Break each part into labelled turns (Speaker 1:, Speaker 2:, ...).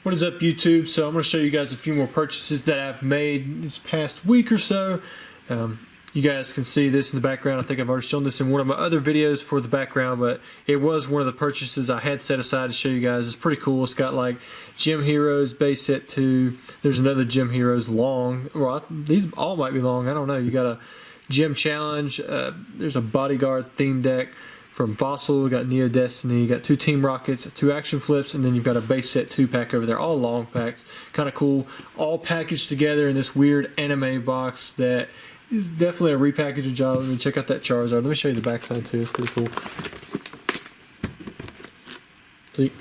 Speaker 1: What is up, YouTube? So I'm going to show you guys a few more purchases that I've made this past week or so. You guys can see this in the background. I think I've already shown this in one of my other videos for the background, but it was one of the purchases I had set aside to show you guys. It's pretty cool. It's got like Gym Heroes base set 2. There's another Gym Heroes long. Well, these all might be long. I don't know. You got a Gym Challenge. There's a Bodyguard theme deck from Fossil. We got Neo Destiny. You got 2 Team Rockets, 2 Action Flips, and then you've got a base set 2 pack over there. All long packs. Kind of cool. All packaged together in this weird anime box that is definitely a repackaging job. Let me check out that Charizard. Let me show you the backside too. It's pretty cool. See?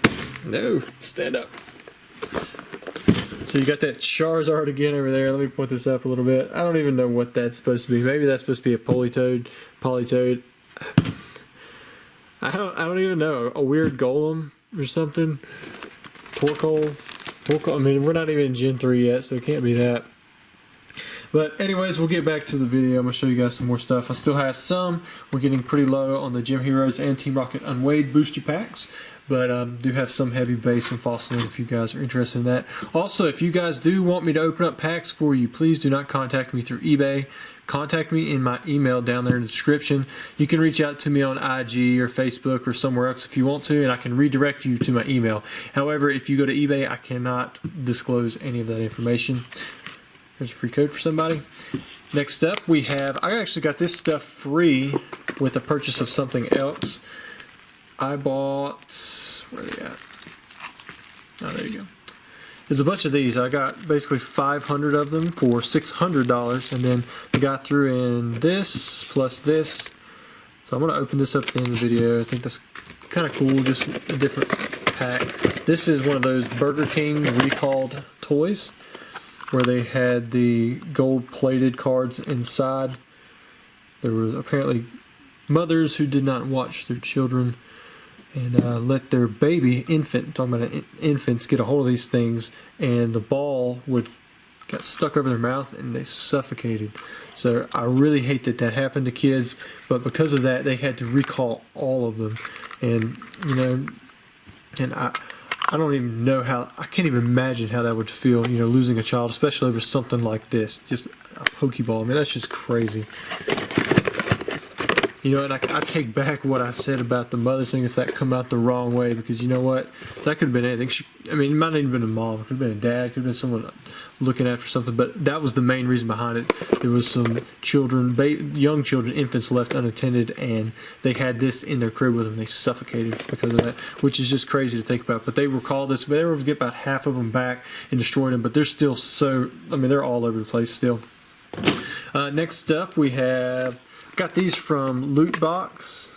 Speaker 1: No, stand up. So you got that Charizard again over there. Let me point this up a little bit. I don't even know what that's supposed to be. Maybe that's supposed to be a Politoed. I don't even know. A weird Golem or something. Torkoal. I mean, we're not even in Gen 3 yet, so it can't be that. But anyways, we'll get back to the video. I'm going to show you guys some more stuff. I still have some. We're getting pretty low on the Gym Heroes and Team Rocket Unweighed booster packs. But do have some heavy base and fossil if you guys are interested in that. Also, if you guys do want me to open up packs for you, please do not contact me through eBay. Contact me in my email down there in the description. You can reach out to me on IG or Facebook or somewhere else if you want to, and I can redirect you to my email. However, if you go to eBay, I cannot disclose any of that information. There's a free code for somebody. Next up, we have, I actually got this stuff free with the purchase of something else. I bought, where are they at? Oh, there you go. There's a bunch of these. I got basically 500 of them for $600, and then I got through in this plus this. So I'm going to open this up at the end of the video. I think that's kind of cool, just a different pack. This is one of those Burger King recalled toys where they had the gold-plated cards inside. There was apparently mothers who did not watch their children and let their baby, infant, talking about infants, get a hold of these things, and the ball got stuck over their mouth and they suffocated. So I really hate that that happened to kids, but because of that, they had to recall all of them. And, you know, and I don't even know how, I can't even imagine how that would feel, you know, losing a child, especially over something like this. Just a Pokeball. I mean, that's just crazy. You know, and I take back what I said about the mother thing if that come out the wrong way, because you know what? That could have been anything. I mean, it might not even been a mom. It could have been a dad. It could have been someone looking after something. But that was the main reason behind it. There was some children, young children, infants left unattended, and they had this in their crib with them. They suffocated because of that, which is just crazy to think about. But they recalled this. But they were able to get about half of them back and destroyed them. But they're still so, I mean, they're all over the place still. Next up, we have, got these from Loot Box.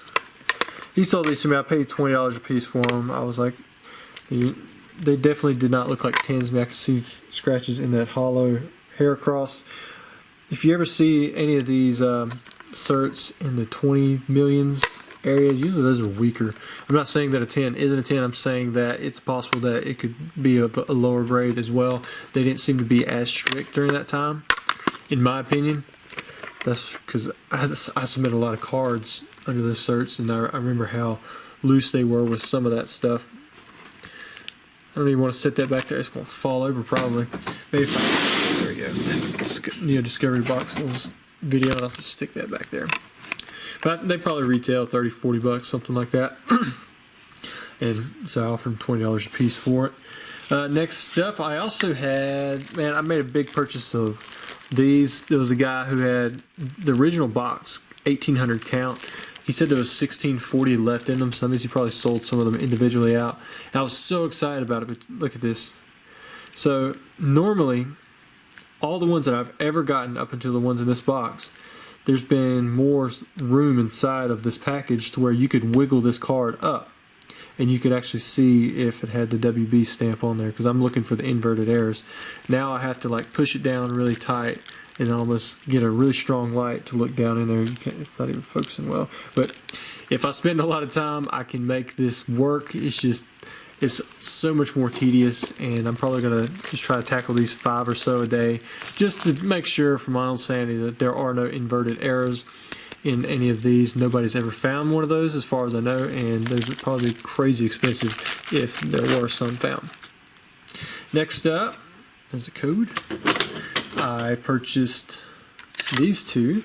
Speaker 1: He sold these to me. I paid $20 a piece for them. I was like, they definitely did not look like 10s to me. I could see scratches in that hollow hair cross. If you ever see any of these certs in the 20 millions area, usually those are weaker. I'm not saying that a 10 isn't a 10. I'm saying that it's possible that it could be a lower grade as well. They didn't seem to be as strict during that time, in my opinion. That's because I submit a lot of cards under those certs, and I remember how loose they were with some of that stuff. I don't even want to set that back there. It's going to fall over probably. Maybe if I, there we go. Neo Discovery Box video, and I'll just stick that back there. But they probably retail 30, 40 bucks, something like that. And so I offered them $20 a piece for it. Next up, I also had, man, I made a big purchase of these. There was a guy who had the original box, 1,800 count. He said there was 1,640 left in them, so that means he probably sold some of them individually out. And I was so excited about it, but look at this. So normally, all the ones that I've ever gotten up until the ones in this box, there's been more room inside of this package to where you could wiggle this card up. And you could actually see if it had the WB stamp on there, because I'm looking for the inverted errors. Now I have to like push it down really tight and almost get a really strong light to look down in there. You can't, it's not even focusing well. But if I spend a lot of time, I can make this work. It's just, it's so much more tedious, and I'm probably going to just try to tackle these 5 or so a day just to make sure for my own sanity that there are no inverted errors in any of these. Nobody's ever found one of those as far as I know, and those would probably be crazy expensive if there were some found. Next up, there's a code. I purchased these two.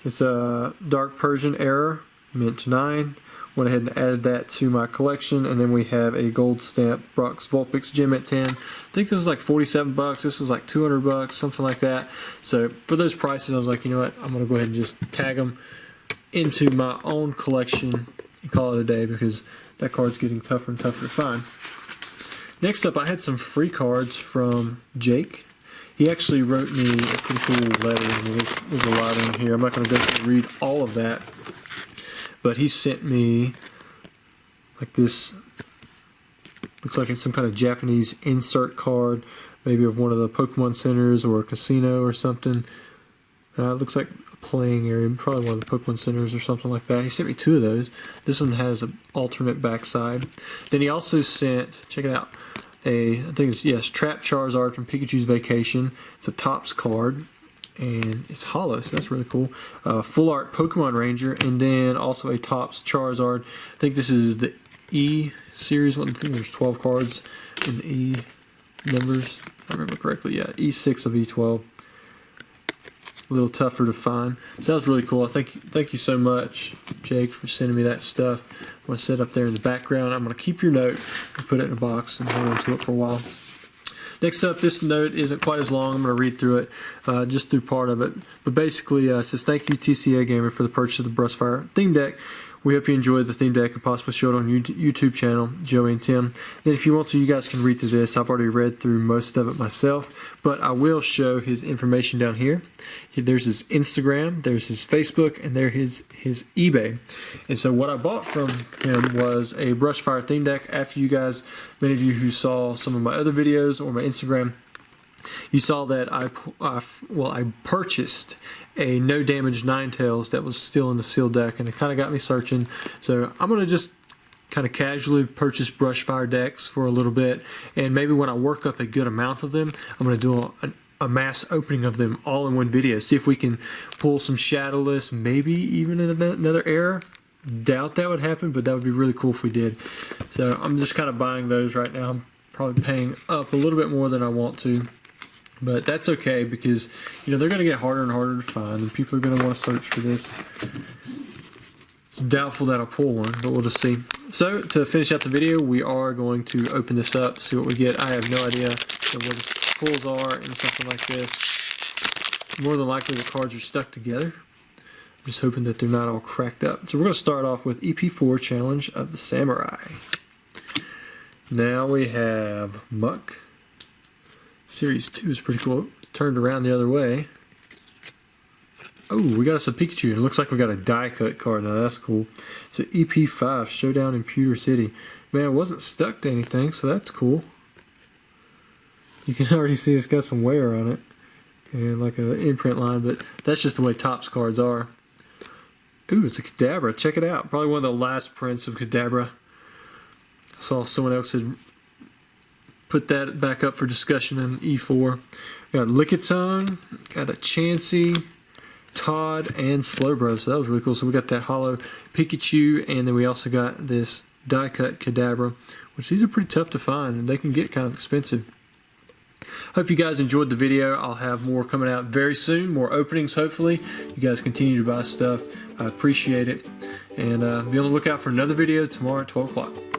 Speaker 1: It's a Dark Persian Error, mint 9. Went ahead and added that to my collection, and then we have a gold stamp Brock's Vulpix Gem at 10. I think this was like 47 bucks. This was like 200 bucks, something like that. So for those prices, I was like, you know what? I'm gonna go ahead and just tag them into my own collection and call it a day, because that card's getting tougher and tougher to find. Next up, I had some free cards from Jake. He actually wrote me a pretty cool letter, and there's a lot in here. I'm not going to go through and read all of that, but he sent me like this. Looks like it's some kind of Japanese insert card, maybe of one of the Pokemon centers or a casino or something. It looks like a playing area, probably one of the Pokemon centers or something like that. He sent me two of those. This one has an alternate backside. Then he also sent, check it out, I think it's, yes, Trap Charizard from Pikachu's Vacation. It's a TOPPS card, and it's hollow, so that's really cool. Full art Pokemon Ranger, and then also a TOPPS Charizard. I think this is the E series one. I think there's 12 cards in the E numbers, if I remember correctly. Yeah, E6 of E12. A little tougher to find. So that was really cool. Thank you so much, Jake, for sending me that stuff. I'm going to set up there in the background. I'm going to keep your note and put it in a box and hold on to it for a while. Next up, this note isn't quite as long. I'm going to read through it, just through part of it. But basically, it says, thank you, TCA Gamer, for the purchase of the Brushfire theme deck. We hope you enjoyed the theme deck and possibly show it on your YouTube channel, Joey and Tim. And if you want to, you guys can read through this. I've already read through most of it myself, but I will show his information down here. There's his Instagram, there's his Facebook, and there's his eBay. And so what I bought from him was a Brushfire theme deck. After you guys, many of you who saw some of my other videos or my Instagram, you saw that I purchased a no damage Ninetales that was still in the sealed deck, and it kind of got me searching. So I'm going to just kind of casually purchase Brushfire decks for a little bit, and maybe when I work up a good amount of them, I'm going to do a mass opening of them all in one video. See if we can pull some Shadowless, maybe even another error. Doubt that would happen, but that would be really cool if we did. So I'm just kind of buying those right now. I'm probably paying up a little bit more than I want to. But that's okay, because they're going to get harder and harder to find, and people are going to want to search for this. It's doubtful that I'll pull one, but we'll just see. So to finish out the video, we are going to open this up, see what we get. I have no idea what the pulls are in something like this. More than likely the cards are stuck together. I'm just hoping that they're not all cracked up. So we're going to start off with EP4 Challenge of the Samurai. Now we have Muck. Series 2 is pretty cool. Turned around the other way. Oh, we got us a Pikachu. It looks like we got a die cut card. Now that's cool. It's an EP5 Showdown in Pewter City. Man, it wasn't stuck to anything, so that's cool. You can already see it's got some wear on it and like an imprint line, but that's just the way TOPPS cards are. Ooh, it's a Kadabra. Check it out. Probably one of the last prints of Kadabra. I saw someone else had put that back up for discussion in E4. Got a Lickitung, got a Chansey, Todd, and Slowbro. So that was really cool. So we got that hollow Pikachu, and then we also got this die cut Kadabra, which these are pretty tough to find, and they can get kind of expensive. Hope you guys enjoyed the video. I'll have more coming out very soon, more openings hopefully. You guys continue to buy stuff. I appreciate it. And be on the lookout for another video tomorrow at 12 o'clock.